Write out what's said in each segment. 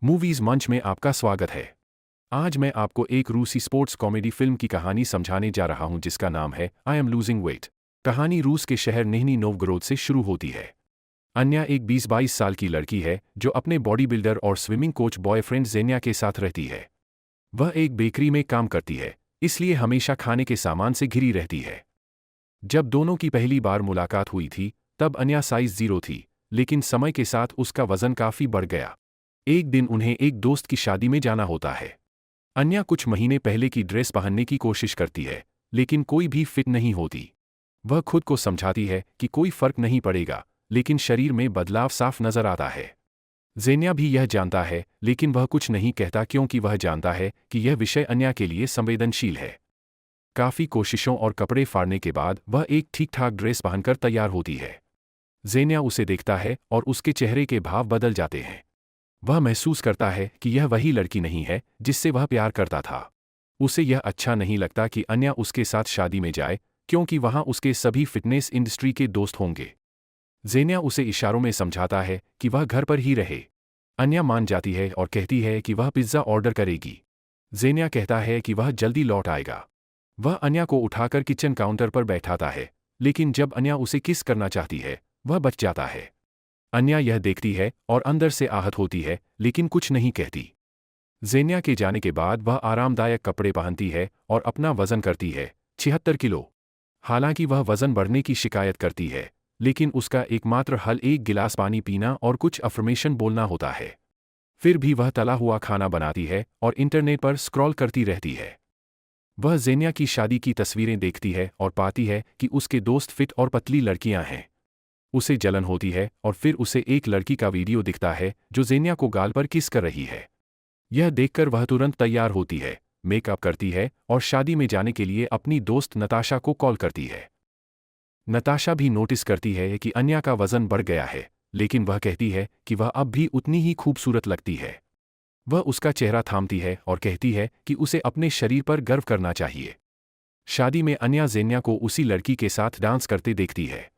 Movies मंच में आपका स्वागत है। आज मैं आपको एक रूसी स्पोर्ट्स कॉमेडी फिल्म की कहानी समझाने जा रहा हूं जिसका नाम है आई एम लूजिंग वेट। कहानी रूस के शहर निहनी नोवगोरोद से शुरू होती है। अन्या एक 20-22 साल की लड़की है जो अपने बॉडी बिल्डर और स्विमिंग कोच बॉयफ्रेंड जेन्या के साथ रहती है। वह एक बेकरी में काम करती है, इसलिए हमेशा खाने के सामान से घिरी रहती है। जब दोनों की पहली बार मुलाकात हुई थी तब अन्या साइज 0 थी, लेकिन समय के साथ उसका वजन काफी बढ़ गया। एक दिन उन्हें एक दोस्त की शादी में जाना होता है। अन्या कुछ महीने पहले की ड्रेस पहनने की कोशिश करती है, लेकिन कोई भी फिट नहीं होती। वह खुद को समझाती है कि कोई फर्क नहीं पड़ेगा, लेकिन शरीर में बदलाव साफ नजर आता है। जेन्या भी यह जानता है, लेकिन वह कुछ नहीं कहता क्योंकि वह जानता है कि यह विषय अन्या के लिए संवेदनशील है। काफी कोशिशों और कपड़े फाड़ने के बाद वह एक ठीक-ठाक ड्रेस पहनकर तैयार होती है। जेन्या उसे देखता है और उसके चेहरे के भाव बदल जाते हैं। वह महसूस करता है कि यह वही लड़की नहीं है जिससे वह प्यार करता था। उसे यह अच्छा नहीं लगता कि अन्या उसके साथ शादी में जाए, क्योंकि वहां उसके सभी फिटनेस इंडस्ट्री के दोस्त होंगे। जेन्या उसे इशारों में समझाता है कि वह घर पर ही रहे। अन्या मान जाती है और कहती है कि वह पिज्ज़ा ऑर्डर करेगी। जेन्या कहता है कि वह जल्दी लौट आएगा। वह अन्या को उठाकर किचन काउंटर पर बैठाता है, लेकिन जब अन्या उसे किस करना चाहती है, वह बच जाता है। अन्या यह देखती है और अंदर से आहत होती है, लेकिन कुछ नहीं कहती। जेन्या के जाने के बाद वह आरामदायक कपड़े पहनती है और अपना वजन करती है, 76 किलो। हालांकि वह वजन बढ़ने की शिकायत करती है, लेकिन उसका एकमात्र हल एक गिलास पानी पीना और कुछ अफर्मेशन बोलना होता है। फिर भी वह तला हुआ खाना बनाती है और इंटरनेट पर स्क्रॉल करती रहती है। वह जेन्या की शादी की तस्वीरें देखती है और पाती है कि उसके दोस्त फिट और पतली लड़कियां हैं। उसे जलन होती है और फिर उसे एक लड़की का वीडियो दिखता है जो जेन्या को गाल पर किस कर रही है। यह देखकर वह तुरंत तैयार होती है, मेकअप करती है और शादी में जाने के लिए अपनी दोस्त नताशा को कॉल करती है। नताशा भी नोटिस करती है कि अन्या का वजन बढ़ गया है, लेकिन वह कहती है कि वह अब भी उतनी ही खूबसूरत लगती है। वह उसका चेहरा थामती है और कहती है कि उसे अपने शरीर पर गर्व करना चाहिए। शादी में अन्या जेन्या को उसी लड़की के साथ डांस करते देखती है।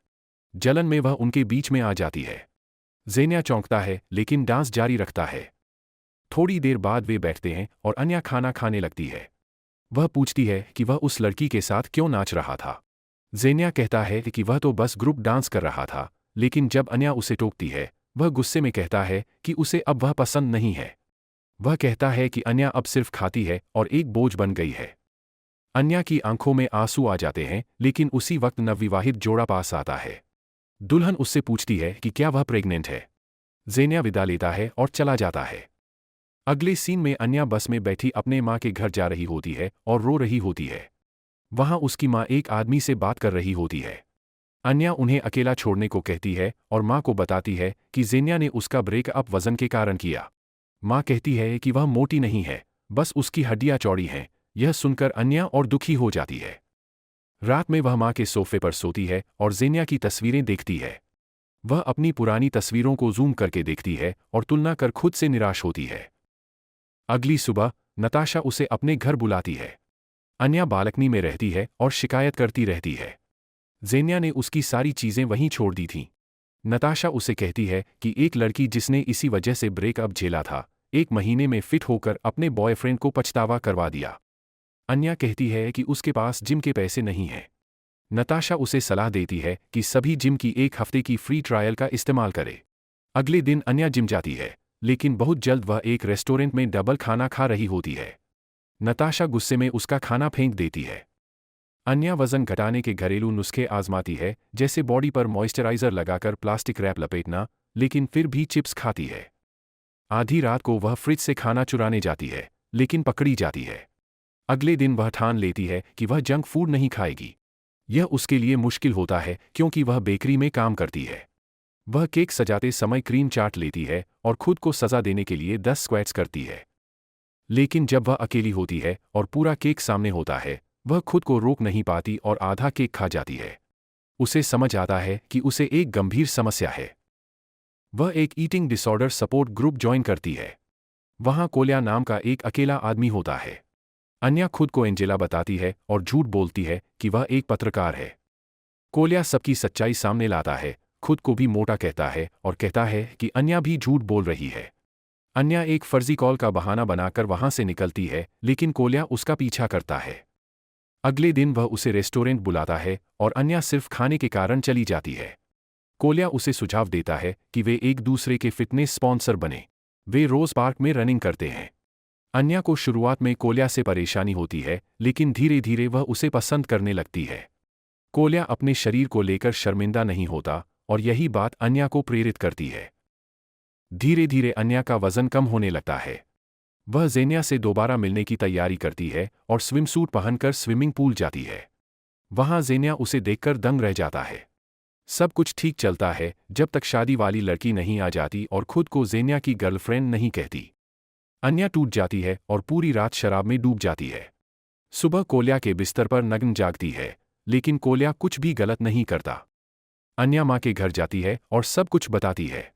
जलन में वह उनके बीच में आ जाती है। जेन्या चौंकता है, लेकिन डांस जारी रखता है। थोड़ी देर बाद वे बैठते हैं और अन्या खाना खाने लगती है। वह पूछती है कि वह उस लड़की के साथ क्यों नाच रहा था। जेन्या कहता है कि वह तो बस ग्रुप डांस कर रहा था, लेकिन जब अन्या उसे टोकती है, वह गुस्से में कहता है कि उसे अब वह पसंद नहीं है। वह कहता है कि अन्या अब सिर्फ खाती है और एक बोझ बन गई है। अन्या की आंखों में आंसू आ जाते हैं, लेकिन उसी वक्त नवविवाहित जोड़ा पास आता है। दुल्हन उससे पूछती है कि क्या वह प्रेग्नेंट है। जेन्या विदा लेता है और चला जाता है। अगले सीन में अन्या बस में बैठी अपने माँ के घर जा रही होती है और रो रही होती है। वहां उसकी माँ एक आदमी से बात कर रही होती है। अन्या उन्हें अकेला छोड़ने को कहती है और माँ को बताती है कि जेन्या ने उसका ब्रेकअप वजन के कारण किया। माँ कहती है कि वह मोटी नहीं है, बस उसकी हड्डियाँ चौड़ी हैं। यह सुनकर अन्या और दुखी हो जाती है। रात में वह माँ के सोफे पर सोती है और जेन्या की तस्वीरें देखती है। वह अपनी पुरानी तस्वीरों को जूम करके देखती है और तुलना कर खुद से निराश होती है। अगली सुबह नताशा उसे अपने घर बुलाती है। अन्या बालकनी में रहती है और शिकायत करती रहती है। जेन्या ने उसकी सारी चीजें वहीं छोड़ दी थीं। नताशा उसे कहती है कि एक लड़की जिसने इसी वजह से ब्रेकअप झेला था, 1 महीने में फिट होकर अपने बॉयफ्रेंड को पछतावा करवा दिया। अन्या कहती है कि उसके पास जिम के पैसे नहीं हैं। नताशा उसे सलाह देती है कि सभी जिम की 1 हफ्ते की फ्री ट्रायल का इस्तेमाल करे। अगले दिन अन्या जिम जाती है, लेकिन बहुत जल्द वह एक रेस्टोरेंट में डबल खाना खा रही होती है। नताशा गुस्से में उसका खाना फेंक देती है। अन्या वजन घटाने के घरेलू नुस्खे आजमाती है, जैसे बॉडी पर मॉइस्चराइजर लगाकर प्लास्टिक रैप लपेटना, लेकिन फिर भी चिप्स खाती है। आधी रात को वह फ्रिज से खाना चुराने जाती है, लेकिन पकड़ी जाती है। अगले दिन वह ठान लेती है कि वह जंक फूड नहीं खाएगी। यह उसके लिए मुश्किल होता है क्योंकि वह बेकरी में काम करती है। वह केक सजाते समय क्रीम चाट लेती है और खुद को सजा देने के लिए 10 स्क्वैट्स करती है। लेकिन जब वह अकेली होती है और पूरा केक सामने होता है, वह खुद को रोक नहीं पाती और आधा केक खा जाती है। उसे समझ आता है कि उसे एक गंभीर समस्या है। वह एक eating disorder support group join करती है। वहां कोल्या नाम का एक अकेला आदमी होता है। अन्या खुद को एंजेला बताती है और झूठ बोलती है कि वह एक पत्रकार है। कोल्या सबकी सच्चाई सामने लाता है, खुद को भी मोटा कहता है और कहता है कि अन्या भी झूठ बोल रही है। अन्या एक फर्जी कॉल का बहाना बनाकर वहां से निकलती है, लेकिन कोल्या उसका पीछा करता है। अगले दिन वह उसे रेस्टोरेंट बुलाता है और अन्या सिर्फ खाने के कारण चली जाती है। कोल्या उसे सुझाव देता है कि वे एक दूसरे के फिटनेस स्पॉन्सर बने। वे रोज पार्क में रनिंग करते हैं। अन्या को शुरुआत में कोल्या से परेशानी होती है, लेकिन धीरे धीरे वह उसे पसंद करने लगती है। कोल्या अपने शरीर को लेकर शर्मिंदा नहीं होता और यही बात अन्या को प्रेरित करती है। धीरे धीरे अन्या का वजन कम होने लगता है। वह ज़ेनिया से दोबारा मिलने की तैयारी करती है और स्विमसूट पहनकर स्विमिंग पूल जाती है। वहां ज़ेनिया उसे देखकर दंग रह जाता है। सब कुछ ठीक चलता है जब तक शादी वाली लड़की नहीं आ जाती और खुद को ज़ेनिया की गर्लफ्रेंड नहीं कहती। अन्या टूट जाती है और पूरी रात शराब में डूब जाती है। सुबह कोल्या के बिस्तर पर नग्न जागती है, लेकिन कोल्या कुछ भी गलत नहीं करता। अन्या माँ के घर जाती है और सब कुछ बताती है।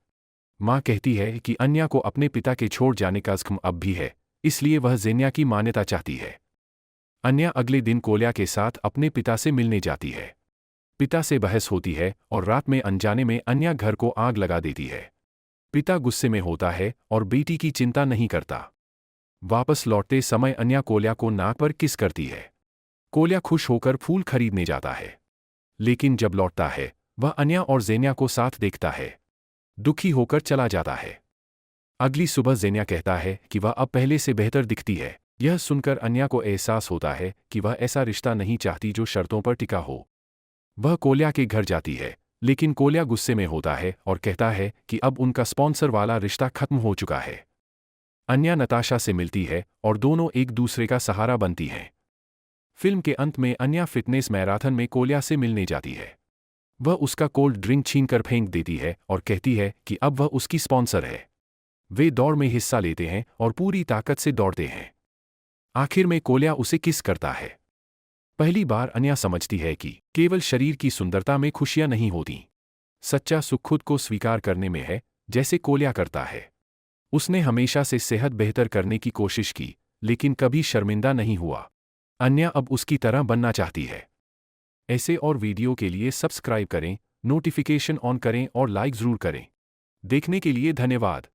माँ कहती है कि अन्या को अपने पिता के छोड़ जाने का ज़ख्म अब भी है, इसलिए वह ज़ेनिया की मान्यता चाहती है। अन्या अगले दिन कोल्या के साथ अपने पिता से मिलने जाती है। पिता से बहस होती है और रात में अनजाने में अन्या घर को आग लगा देती है। पिता गुस्से में होता है और बेटी की चिंता नहीं करता। वापस लौटते समय अन्या कोल्या को नाक पर किस करती है। कोल्या खुश होकर फूल खरीदने जाता है, लेकिन जब लौटता है वह अन्या और ज़ेनिया को साथ देखता है। दुखी होकर चला जाता है। अगली सुबह ज़ेनिया कहता है कि वह अब पहले से बेहतर दिखती है। यह सुनकर अन्या को एहसास होता है कि वह ऐसा रिश्ता नहीं चाहती जो शर्तों पर टिका हो। वह कोल्या के घर जाती है, लेकिन कोल्या गुस्से में होता है और कहता है कि अब उनका स्पॉन्सर वाला रिश्ता खत्म हो चुका है। अन्या नताशा से मिलती है और दोनों एक दूसरे का सहारा बनती हैं। फिल्म के अंत में अन्या फिटनेस मैराथन में कोल्या से मिलने जाती है। वह उसका कोल्ड ड्रिंक छीनकर फेंक देती है और कहती है कि अब वह उसकी स्पॉन्सर है। वे दौड़ में हिस्सा लेते हैं और पूरी ताकत से दौड़ते हैं। आखिर में कोल्या उसे किस करता है। पहली बार अन्या समझती है कि केवल शरीर की सुंदरता में खुशियां नहीं होती। सच्चा सुख खुद को स्वीकार करने में है, जैसे कोल्या करता है। उसने हमेशा से सेहत बेहतर करने की कोशिश की, लेकिन कभी शर्मिंदा नहीं हुआ। अन्या अब उसकी तरह बनना चाहती है। ऐसे और वीडियो के लिए सब्सक्राइब करें, नोटिफिकेशन ऑन करें और लाइक ज़रूर करें। देखने के लिए धन्यवाद।